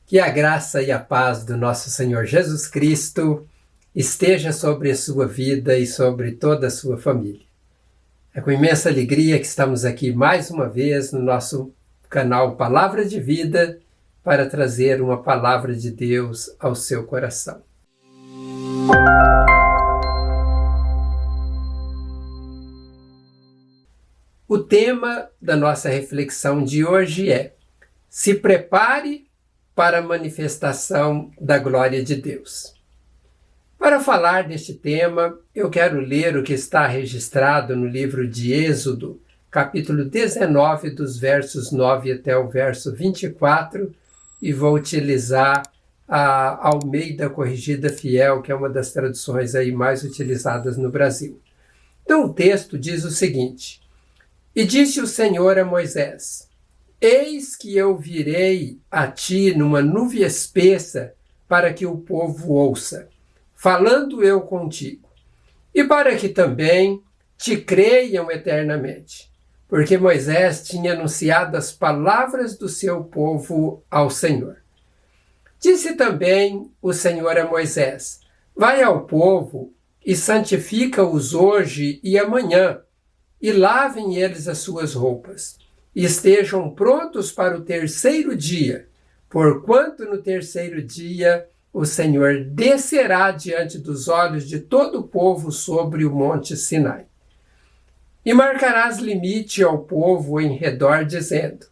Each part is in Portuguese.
Que a graça e a paz do nosso Senhor Jesus Cristo esteja sobre a sua vida e sobre toda a sua família. É com imensa alegria que estamos aqui mais uma vez no nosso canal Palavra de Vida para trazer uma palavra de Deus ao seu coração. O tema da nossa reflexão de hoje é: se prepare para a manifestação da glória de Deus. Para falar deste tema, eu quero ler o que está registrado no livro de Êxodo, capítulo 19, dos versos 9 até o verso 24, e vou utilizar a Almeida Corrigida Fiel, que é uma das traduções aí mais utilizadas no Brasil. Então o texto diz o seguinte: E disse o Senhor a Moisés: Eis que eu virei a ti numa nuvem espessa para que o povo ouça, falando eu contigo, e para que também te creiam eternamente, porque Moisés tinha anunciado as palavras do seu povo ao Senhor. Disse também o Senhor a Moisés: Vai ao povo e santifica-os hoje e amanhã, e lavem eles as suas roupas, e estejam prontos para o terceiro dia, porquanto no terceiro dia o Senhor descerá diante dos olhos de todo o povo sobre o monte Sinai. E marcarás limite ao povo em redor, dizendo: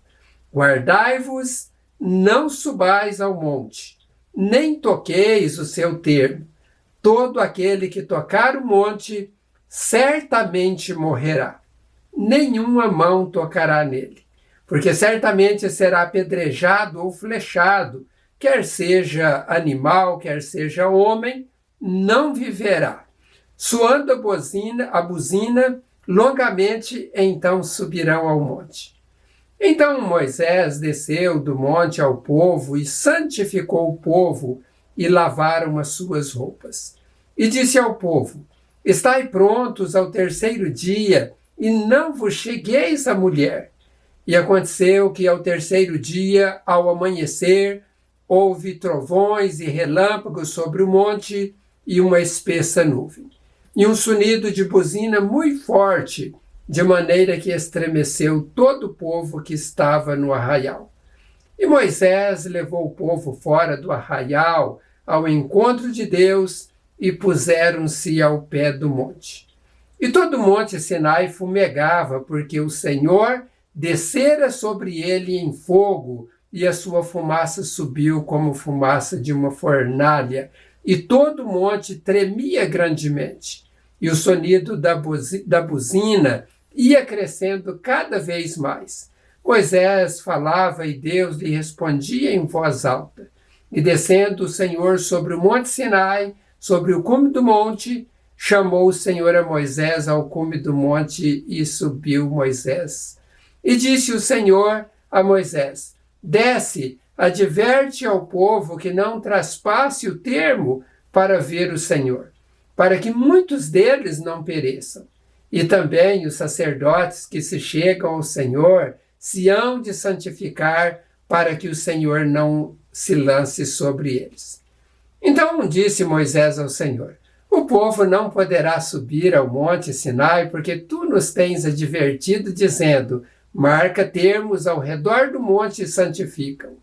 Guardai-vos, não subais ao monte, nem toqueis o seu termo. Todo aquele que tocar o monte certamente morrerá. Nenhuma mão tocará nele, porque certamente será apedrejado ou flechado, quer seja animal, quer seja homem, não viverá. Soando a buzina, longamente então subirão ao monte. Então Moisés desceu do monte ao povo e santificou o povo, e lavaram as suas roupas. E disse ao povo: Estai prontos ao terceiro dia, e não vos chegueis à mulher. E aconteceu que ao terceiro dia, ao amanhecer, houve trovões e relâmpagos sobre o monte e uma espessa nuvem, e um sonido de buzina muito forte, de maneira que estremeceu todo o povo que estava no arraial. E Moisés levou o povo fora do arraial ao encontro de Deus, e puseram-se ao pé do monte. E todo o monte Sinai fumegava, porque o Senhor descera sobre ele em fogo, e a sua fumaça subiu como fumaça de uma fornalha, e todo o monte tremia grandemente. E o sonido da buzina ia crescendo cada vez mais. Moisés falava e Deus lhe respondia em voz alta. E descendo o Senhor sobre o monte Sinai, sobre o cume do monte, chamou o Senhor a Moisés ao cume do monte, e subiu Moisés. E disse o Senhor a Moisés: Desce, adverte ao povo que não traspasse o termo para ver o Senhor, para que muitos deles não pereçam. E também os sacerdotes que se chegam ao Senhor se hão de santificar, para que o Senhor não se lance sobre eles. Então disse Moisés ao Senhor: O povo não poderá subir ao monte Sinai, porque tu nos tens advertido, dizendo: Marca termos ao redor do monte e santificam.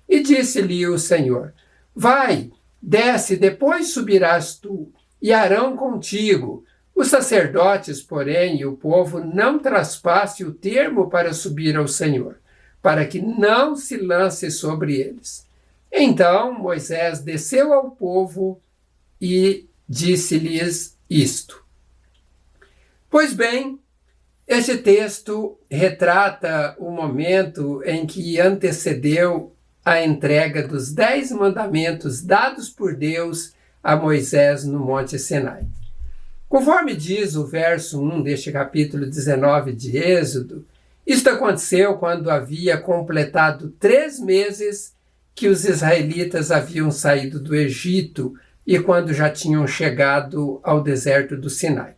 E disse-lhe o Senhor: Vai, desce, depois subirás tu, e Arão contigo. Os sacerdotes, porém, e o povo não traspasse o termo para subir ao Senhor, para que não se lance sobre eles. Então Moisés desceu ao povo e disse-lhes isto. Pois bem, este texto retrata o momento em que antecedeu a entrega dos 10 mandamentos dados por Deus a Moisés no Monte Sinai. Conforme diz o verso 1 deste capítulo 19 de Êxodo, isto aconteceu quando havia completado 3 meses que os israelitas haviam saído do Egito e quando já tinham chegado ao deserto do Sinai.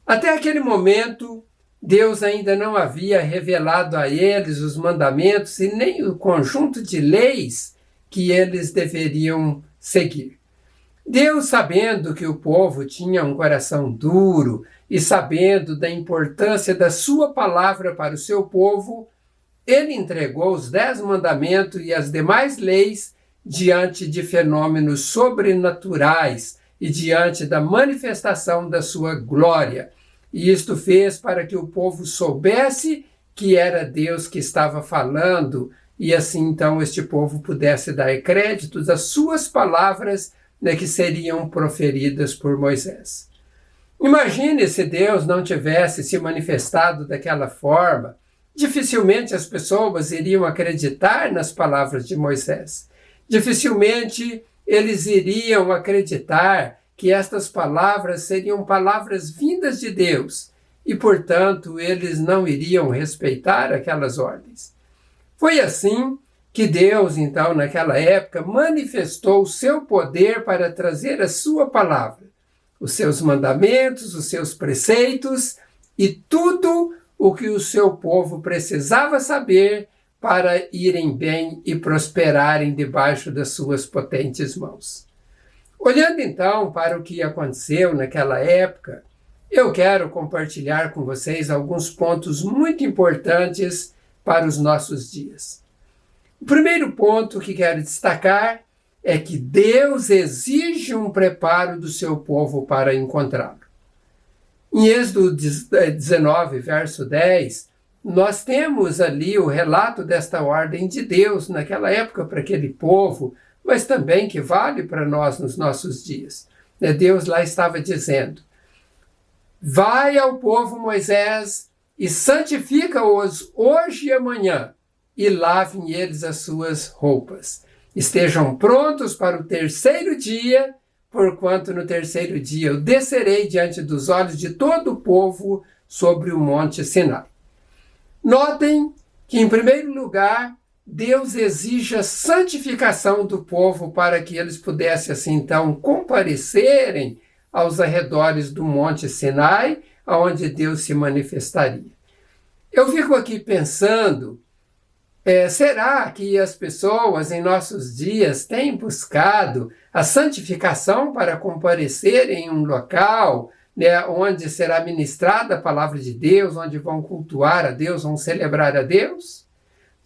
Até aquele momento, Deus ainda não havia revelado a eles os mandamentos e nem o conjunto de leis que eles deveriam seguir. Deus, sabendo que o povo tinha um coração duro e sabendo da importância da sua palavra para o seu povo, ele entregou os 10 mandamentos e as demais leis diante de fenômenos sobrenaturais e diante da manifestação da sua glória. E isto fez para que o povo soubesse que era Deus que estava falando, e assim então este povo pudesse dar créditos às suas palavras, né, que seriam proferidas por Moisés. Imagine se Deus não tivesse se manifestado daquela forma. Dificilmente as pessoas iriam acreditar nas palavras de Moisés. Dificilmente eles iriam acreditar que estas palavras seriam palavras vindas de Deus e, portanto, eles não iriam respeitar aquelas ordens. Foi assim que Deus, então, naquela época, manifestou o seu poder para trazer a sua palavra, os seus mandamentos, os seus preceitos e tudo o que o seu povo precisava saber para irem bem e prosperarem debaixo das suas potentes mãos. Olhando então para o que aconteceu naquela época, eu quero compartilhar com vocês alguns pontos muito importantes para os nossos dias. O primeiro ponto que quero destacar é que Deus exige um preparo do seu povo para encontrá-lo. Em Êxodo 19, verso 10, nós temos ali o relato desta ordem de Deus naquela época para aquele povo, mas também que vale para nós nos nossos dias. Deus lá estava dizendo: vai ao povo Moisés e santifica-os hoje e amanhã, e lavem eles as suas roupas. Estejam prontos para o terceiro dia, porquanto no terceiro dia eu descerei diante dos olhos de todo o povo sobre o monte Sinai. Notem que, em primeiro lugar, Deus exige a santificação do povo para que eles pudessem, assim, então, comparecerem aos arredores do Monte Sinai, onde Deus se manifestaria. Eu fico aqui pensando, será que as pessoas em nossos dias têm buscado a santificação para comparecer em um local, né, onde será ministrada a palavra de Deus, onde vão cultuar a Deus, vão celebrar a Deus?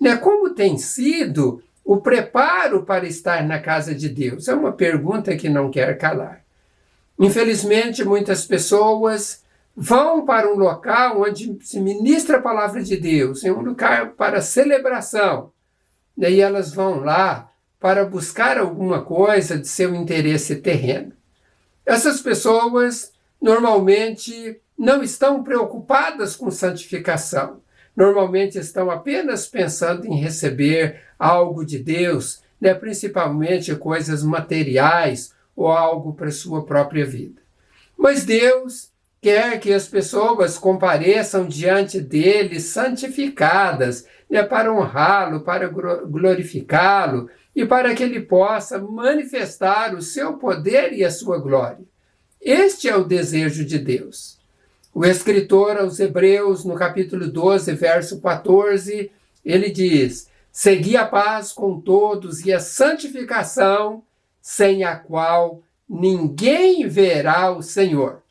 Né, como tem sido o preparo para estar na casa de Deus? É uma pergunta que não quer calar. Infelizmente, muitas pessoas vão para um local onde se ministra a palavra de Deus, em um lugar para celebração, né, e elas vão lá para buscar alguma coisa de seu interesse terreno. Essas pessoas normalmente não estão preocupadas com santificação. Normalmente estão apenas pensando em receber algo de Deus, né, principalmente coisas materiais ou algo para a sua própria vida. Mas Deus quer que as pessoas compareçam diante dele santificadas, né, para honrá-lo, para glorificá-lo e para que ele possa manifestar o seu poder e a sua glória. Este é o desejo de Deus. O escritor aos Hebreus, no capítulo 12, verso 14, ele diz: segui a paz com todos e a santificação, sem a qual ninguém verá o Senhor.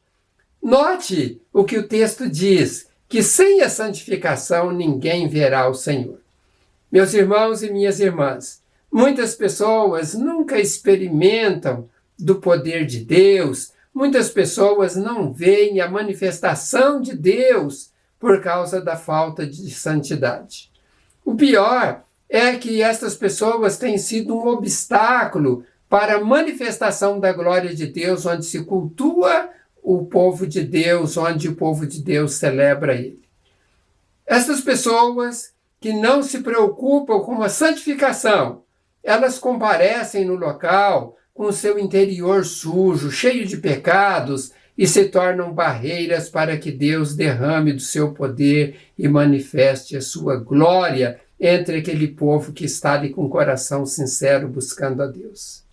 Note o que o texto diz, que sem a santificação ninguém verá o Senhor. Meus irmãos e minhas irmãs, muitas pessoas nunca experimentam do poder de Deus, muitas pessoas não veem a manifestação de Deus por causa da falta de santidade. O pior é que estas pessoas têm sido um obstáculo para a manifestação da glória de Deus, onde se cultua o povo de Deus, onde o povo de Deus celebra ele. Essas pessoas que não se preocupam com a santificação, elas comparecem no local com o seu interior sujo, cheio de pecados, e se tornam barreiras para que Deus derrame do seu poder e manifeste a sua glória entre aquele povo que está ali com o coração sincero buscando a Deus.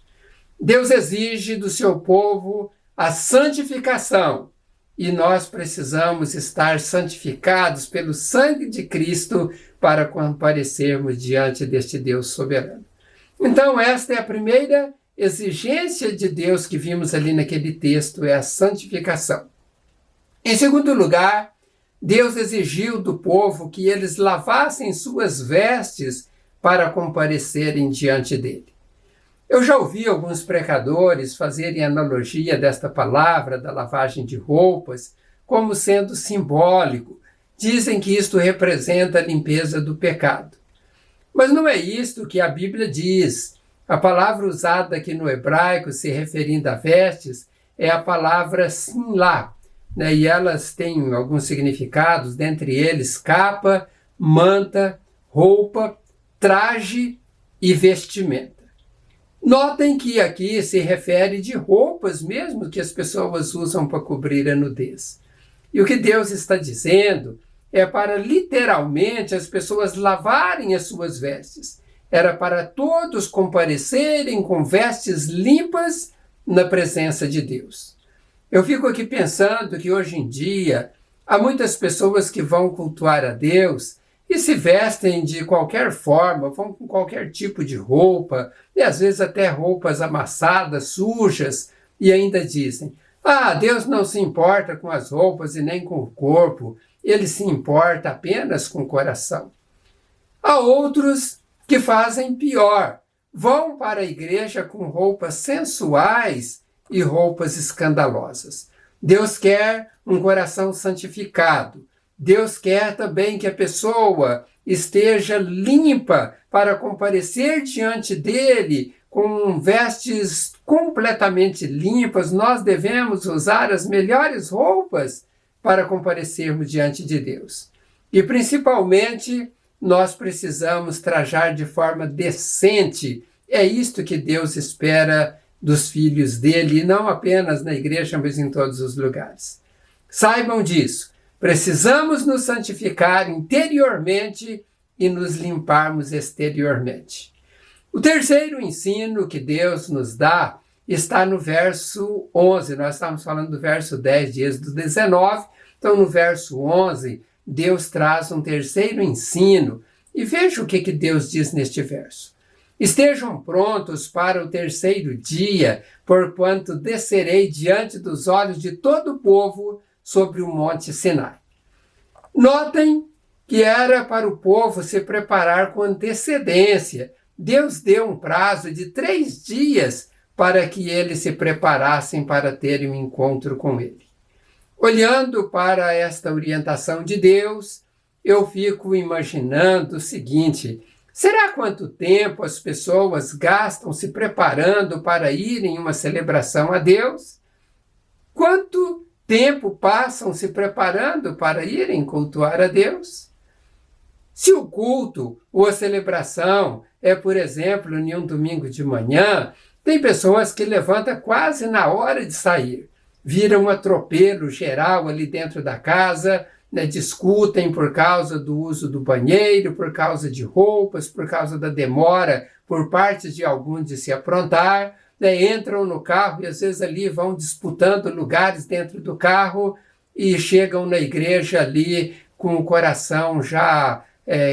Deus exige do seu povo a santificação, e nós precisamos estar santificados pelo sangue de Cristo para comparecermos diante deste Deus soberano. Então, esta é a primeira exigência de Deus que vimos ali naquele texto, é a santificação. Em segundo lugar, Deus exigiu do povo que eles lavassem suas vestes para comparecerem diante dele. Eu já ouvi alguns pregadores fazerem analogia desta palavra, da lavagem de roupas, como sendo simbólico. Dizem que isto representa a limpeza do pecado. Mas não é isto que a Bíblia diz. A palavra usada aqui no hebraico, se referindo a vestes, é a palavra sinlá, né? E elas têm alguns significados, dentre eles capa, manta, roupa, traje e vestimenta. Notem que aqui se refere de roupas mesmo que as pessoas usam para cobrir a nudez. E o que Deus está dizendo é para literalmente as pessoas lavarem as suas vestes. Era para todos comparecerem com vestes limpas na presença de Deus. Eu fico aqui pensando que hoje em dia há muitas pessoas que vão cultuar a Deus e se vestem de qualquer forma, vão com qualquer tipo de roupa, e às vezes até roupas amassadas, sujas, e ainda dizem: Deus não se importa com as roupas e nem com o corpo, ele se importa apenas com o coração. Há outros que fazem pior, vão para a igreja com roupas sensuais e roupas escandalosas. Deus quer um coração santificado. Deus quer também que a pessoa esteja limpa para comparecer diante dele com vestes completamente limpas. Nós devemos usar as melhores roupas para comparecermos diante de Deus. E principalmente, nós precisamos trajar de forma decente. É isto que Deus espera dos filhos dele, e não apenas na igreja, mas em todos os lugares. Saibam disso. Precisamos nos santificar interiormente e nos limparmos exteriormente. O terceiro ensino que Deus nos dá está no verso 11. Nós estamos falando do verso 10 de Êxodo 19. Então, no verso 11, Deus traz um terceiro ensino. E veja o que Deus diz neste verso. Estejam prontos para o terceiro dia, porquanto descerei diante dos olhos de todo o povo sobre o monte Sinai. Notem que era para o povo se preparar com antecedência. Deus deu um prazo de 3 dias para que eles se preparassem para terem um encontro com ele. Olhando para esta orientação de Deus, eu fico imaginando o seguinte: será quanto tempo as pessoas gastam se preparando para irem em uma celebração a Deus? Quanto tempo passam se preparando para irem cultuar a Deus? Se o culto ou a celebração é, por exemplo, em um domingo de manhã, tem pessoas que levantam quase na hora de sair. Viram um atropelo geral ali dentro da casa, né, discutem por causa do uso do banheiro, por causa de roupas, por causa da demora por parte de alguns de se aprontar, né, entram no carro e às vezes ali vão disputando lugares dentro do carro e chegam na igreja ali com o coração já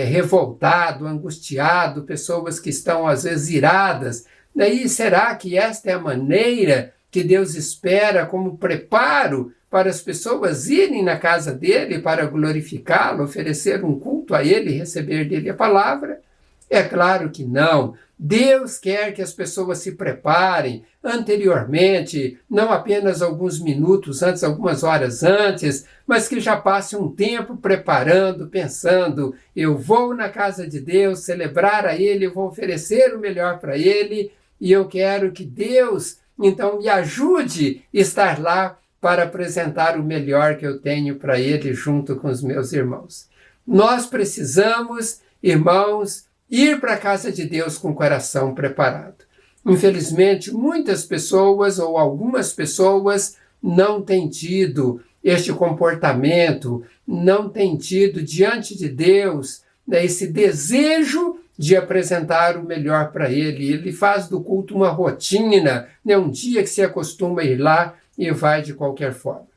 revoltado, angustiado, pessoas que estão às vezes iradas. E será que esta é a maneira que Deus espera como preparo para as pessoas irem na casa dele para glorificá-lo, oferecer um culto a ele e receber dele a palavra? É claro que não. Deus quer que as pessoas se preparem anteriormente, não apenas alguns minutos antes, algumas horas antes, mas que já passe um tempo preparando, pensando: eu vou na casa de Deus celebrar a ele, eu vou oferecer o melhor para ele, e eu quero que Deus então me ajude a estar lá para apresentar o melhor que eu tenho para ele junto com os meus irmãos. Nós precisamos, irmãos, ir para a casa de Deus com o coração preparado. Infelizmente, muitas pessoas ou algumas pessoas não têm tido este comportamento, não têm tido diante de Deus, né, esse desejo de apresentar o melhor para ele. Ele faz do culto uma rotina, né, um dia que se acostuma a ir lá e vai de qualquer forma.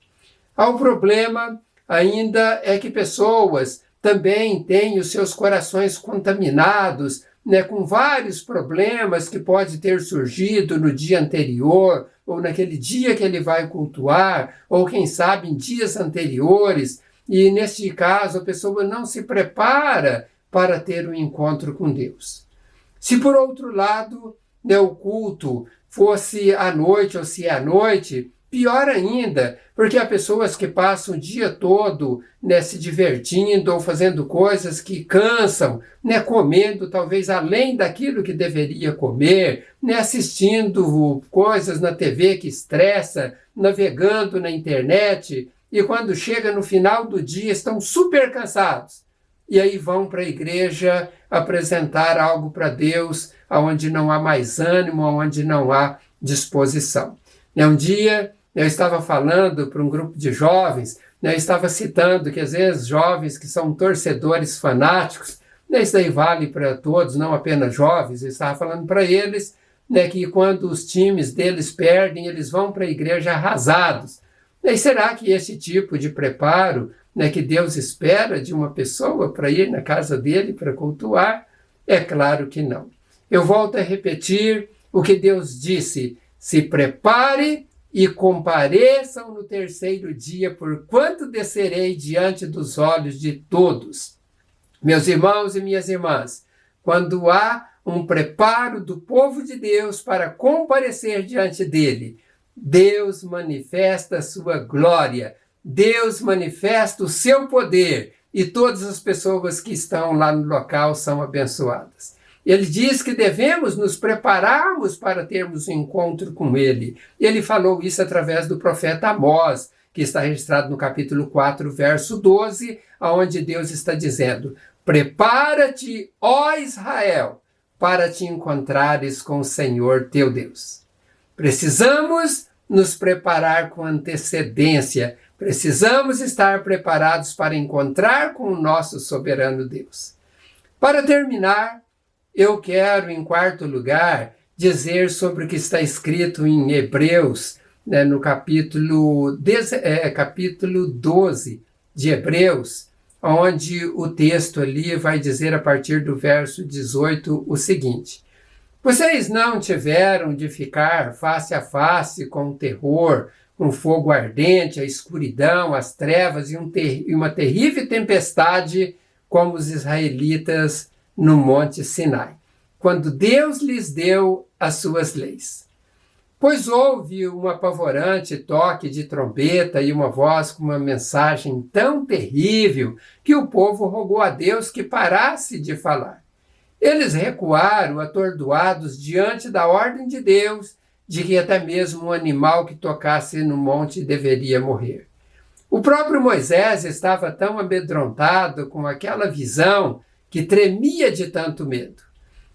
O problema ainda é que pessoas também têm os seus corações contaminados né, com vários problemas que pode ter surgido no dia anterior, ou naquele dia que ele vai cultuar, ou quem sabe em dias anteriores, e neste caso a pessoa não se prepara para ter um encontro com Deus. Se por outro lado, né, o culto fosse à noite ou se é à noite, pior ainda, porque há pessoas que passam o dia todo, né, se divertindo ou fazendo coisas que cansam, né, comendo talvez além daquilo que deveria comer, né, assistindo coisas na TV que estressa, navegando na internet, e quando chega no final do dia estão super cansados. E aí vão para a igreja apresentar algo para Deus, onde não há mais ânimo, onde não há disposição. Um dia eu estava falando para um grupo de jovens, eu estava citando que às vezes jovens que são torcedores fanáticos, isso daí vale para todos, não apenas jovens, eu estava falando para eles que quando os times deles perdem, eles vão para a igreja arrasados. E será que esse tipo de preparo que Deus espera de uma pessoa para ir na casa dele para cultuar? É claro que não. Eu volto a repetir o que Deus disse: se prepare e compareçam no terceiro dia, porquanto descerei diante dos olhos de todos. Meus irmãos e minhas irmãs, quando há um preparo do povo de Deus para comparecer diante dele, Deus manifesta a sua glória, Deus manifesta o seu poder, e todas as pessoas que estão lá no local são abençoadas. Ele diz que devemos nos prepararmos para termos um encontro com ele. Ele falou isso através do profeta Amós, que está registrado no capítulo 4, verso 12, onde Deus está dizendo: prepara-te, ó Israel, para te encontrares com o Senhor teu Deus. Precisamos nos preparar com antecedência, precisamos estar preparados para encontrar com o nosso soberano Deus. Para terminar, eu quero, em quarto lugar, dizer sobre o que está escrito em Hebreus, no capítulo 12 de Hebreus, onde o texto ali vai dizer, a partir do verso 18, o seguinte: vocês não tiveram de ficar face a face com o terror, com o fogo ardente, a escuridão, as trevas e uma terrível tempestade, como os israelitas no Monte Sinai, quando Deus lhes deu as suas leis. Pois houve um apavorante toque de trombeta e uma voz com uma mensagem tão terrível que o povo rogou a Deus que parasse de falar. Eles recuaram atordoados diante da ordem de Deus, de que até mesmo um animal que tocasse no monte deveria morrer. O próprio Moisés estava tão amedrontado com aquela visão que tremia de tanto medo.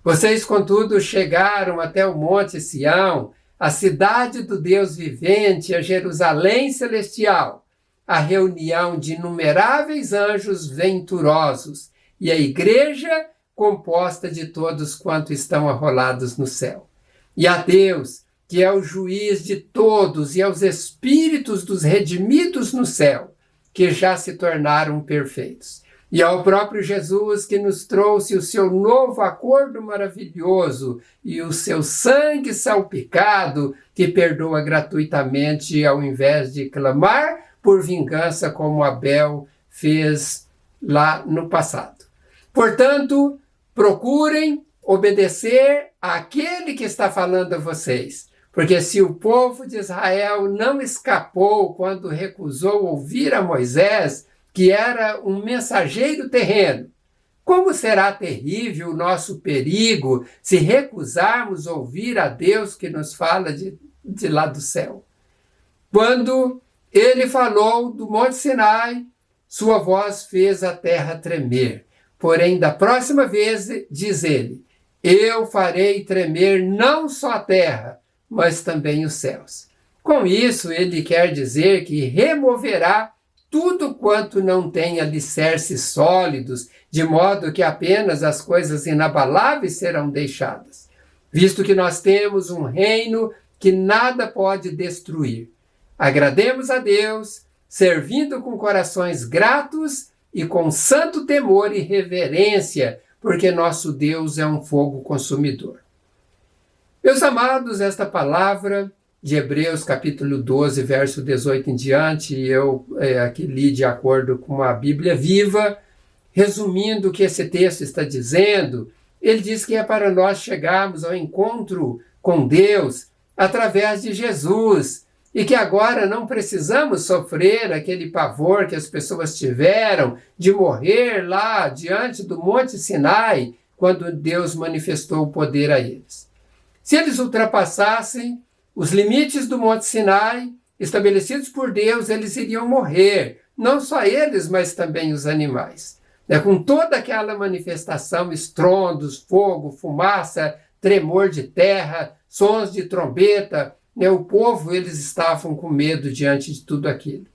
Vocês, contudo, chegaram até o Monte Sião, a cidade do Deus vivente, a Jerusalém celestial, a reunião de inumeráveis anjos venturosos e a igreja composta de todos quanto estão arrolados no céu. E a Deus, que é o juiz de todos, e aos espíritos dos redimidos no céu, que já se tornaram perfeitos. E ao próprio Jesus, que nos trouxe o seu novo acordo maravilhoso e o seu sangue salpicado, que perdoa gratuitamente ao invés de clamar por vingança como Abel fez lá no passado. Portanto, procurem obedecer àquele que está falando a vocês, porque se o povo de Israel não escapou quando recusou ouvir a Moisés, que era um mensageiro terreno, como será terrível o nosso perigo se recusarmos ouvir a Deus que nos fala de lá do céu. Quando ele falou do Monte Sinai, sua voz fez a terra tremer. Porém, da próxima vez, diz ele, eu farei tremer não só a terra, mas também os céus. Com isso, ele quer dizer que removerá tudo quanto não tem alicerces sólidos, de modo que apenas as coisas inabaláveis serão deixadas, visto que nós temos um reino que nada pode destruir. Agrademos a Deus, servindo com corações gratos e com santo temor e reverência, porque nosso Deus é um fogo consumidor. Meus amados, esta palavra de Hebreus capítulo 12, verso 18 em diante, eu aqui li de acordo com a Bíblia Viva, resumindo o que esse texto está dizendo, ele diz que é para nós chegarmos ao encontro com Deus através de Jesus, e que agora não precisamos sofrer aquele pavor que as pessoas tiveram de morrer lá diante do Monte Sinai, quando Deus manifestou o poder a eles. Se eles ultrapassassem os limites do Monte Sinai, estabelecidos por Deus, eles iriam morrer, não só eles, mas também os animais. Com toda aquela manifestação, estrondos, fogo, fumaça, tremor de terra, sons de trombeta, o povo, eles estavam com medo diante de tudo aquilo.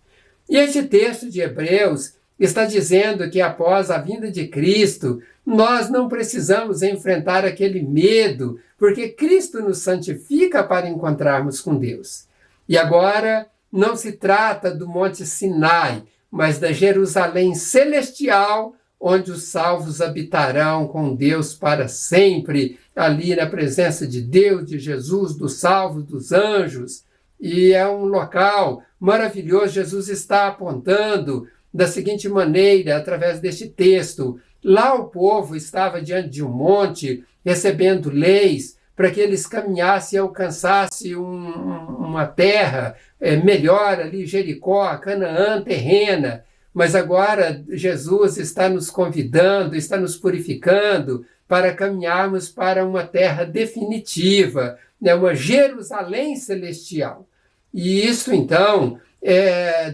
E esse texto de Hebreus está dizendo que após a vinda de Cristo, nós não precisamos enfrentar aquele medo, porque Cristo nos santifica para encontrarmos com Deus. E agora não se trata do Monte Sinai, mas da Jerusalém celestial, onde os salvos habitarão com Deus para sempre, ali na presença de Deus, de Jesus, dos salvos, dos anjos. E é um local maravilhoso. Jesus está apontando da seguinte maneira, através deste texto. Lá o povo estava diante de um monte, recebendo leis, para que eles caminhassem e alcançassem uma terra melhor ali, Jericó, Canaã terrena. Mas agora Jesus está nos convidando, está nos purificando para caminharmos para uma terra definitiva, uma Jerusalém celestial. E isso, então,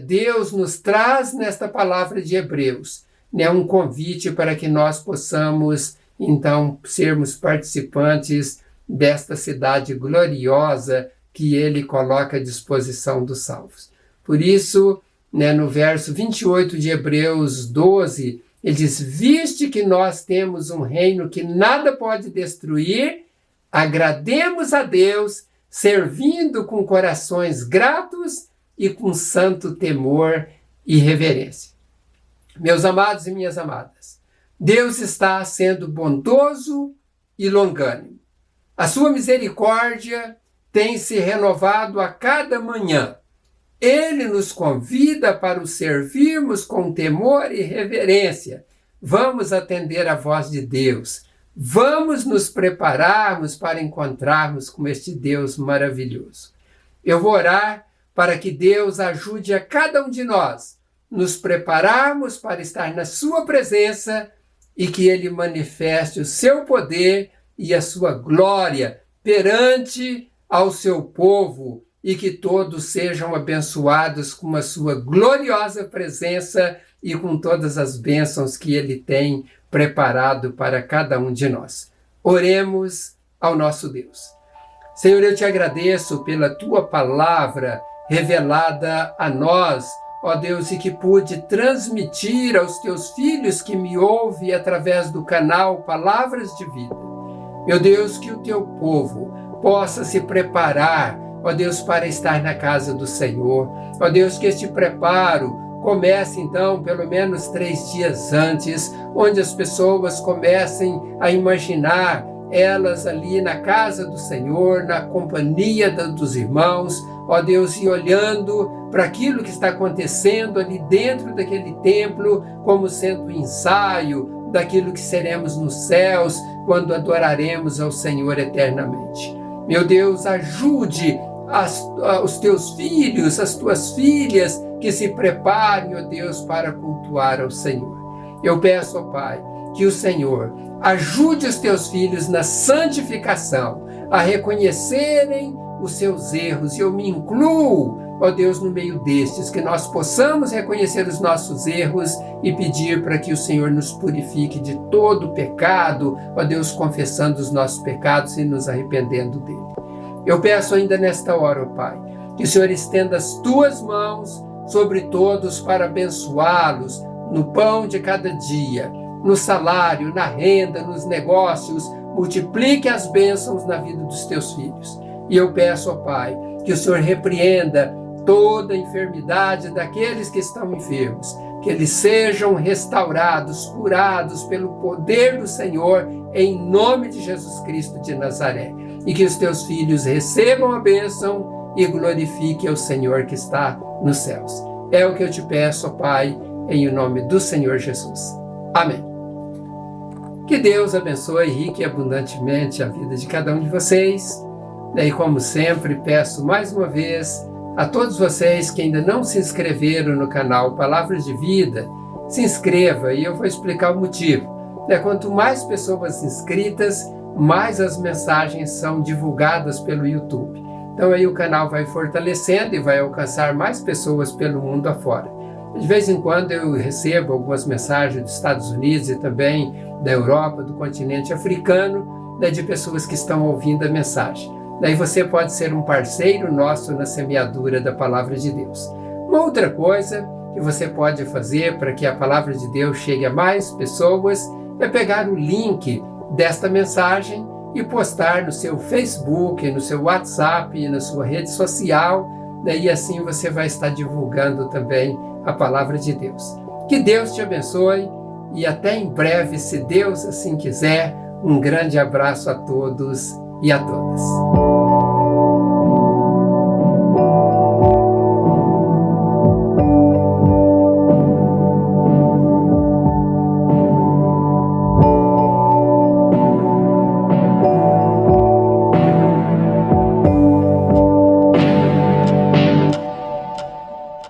Deus nos traz nesta palavra de Hebreus, um convite para que nós possamos, então, sermos participantes desta cidade gloriosa que Ele coloca à disposição dos salvos. Por isso, no verso 28 de Hebreus 12, ele diz: viste que nós temos um reino que nada pode destruir, agrademos a Deus, servindo com corações gratos e com santo temor e reverência. Meus amados e minhas amadas, Deus está sendo bondoso e longânimo. A sua misericórdia tem se renovado a cada manhã. Ele nos convida para o servirmos com temor e reverência. Vamos atender a voz de Deus. Vamos nos prepararmos para encontrarmos com este Deus maravilhoso. Eu vou orar para que Deus ajude a cada um de nós nos prepararmos para estar na sua presença e que Ele manifeste o seu poder e a sua glória perante ao seu povo, e que todos sejam abençoados com a sua gloriosa presença e com todas as bênçãos que Ele tem preparado para cada um de nós. Oremos ao nosso Deus. Senhor, eu te agradeço pela Tua palavra revelada a nós, ó Deus, e que pude transmitir aos Teus filhos que me ouvem através do canal Palavras de Vida. Meu Deus, que o Teu povo possa se preparar, ó Deus, para estar na casa do Senhor. Ó Deus, que este preparo comece, então, pelo menos 3 dias antes, onde as pessoas comecem a imaginar elas ali na casa do Senhor, na companhia dos irmãos, ó Deus, e olhando para aquilo que está acontecendo ali dentro daquele templo, como sendo um ensaio daquilo que seremos nos céus, quando adoraremos ao Senhor eternamente. Meu Deus, ajude os teus filhos, as tuas filhas, que se preparem, ó Deus, para cultuar ao Senhor. Eu peço, ó Pai, que o Senhor ajude os teus filhos na santificação, a reconhecerem os seus erros, e eu me incluo, ó Deus, no meio destes, que nós possamos reconhecer os nossos erros e pedir para que o Senhor nos purifique de todo o pecado, ó Deus, confessando os nossos pecados e nos arrependendo dele. Eu peço ainda nesta hora, ó Pai, que o Senhor estenda as tuas mãos sobre todos para abençoá-los no pão de cada dia, no salário, na renda, nos negócios. Multiplique as bênçãos na vida dos teus filhos. E eu peço, ó Pai, que o Senhor repreenda toda a enfermidade daqueles que estão enfermos, que eles sejam restaurados, curados pelo poder do Senhor, em nome de Jesus Cristo de Nazaré. E que os teus filhos recebam a bênção e glorifiquem o Senhor que está nos céus. É o que eu te peço, ó Pai, em nome do Senhor Jesus. Amém. Que Deus abençoe rica e abundantemente a vida de cada um de vocês. E como sempre, peço mais uma vez a todos vocês que ainda não se inscreveram no canal Palavras de Vida, se inscreva e eu vou explicar o motivo. Quanto mais pessoas inscritas, mais as mensagens são divulgadas pelo YouTube. Então aí o canal vai fortalecendo e vai alcançar mais pessoas pelo mundo afora. De vez em quando eu recebo algumas mensagens dos Estados Unidos e também da Europa, do continente africano, de pessoas que estão ouvindo a mensagem. Daí você pode ser um parceiro nosso na semeadura da Palavra de Deus. Uma outra coisa que você pode fazer para que a Palavra de Deus chegue a mais pessoas é pegar o link desta mensagem e postar no seu Facebook, no seu WhatsApp, na sua rede social, e assim você vai estar divulgando também a Palavra de Deus. Que Deus te abençoe e até em breve, se Deus assim quiser. Um grande abraço a todos e a todas.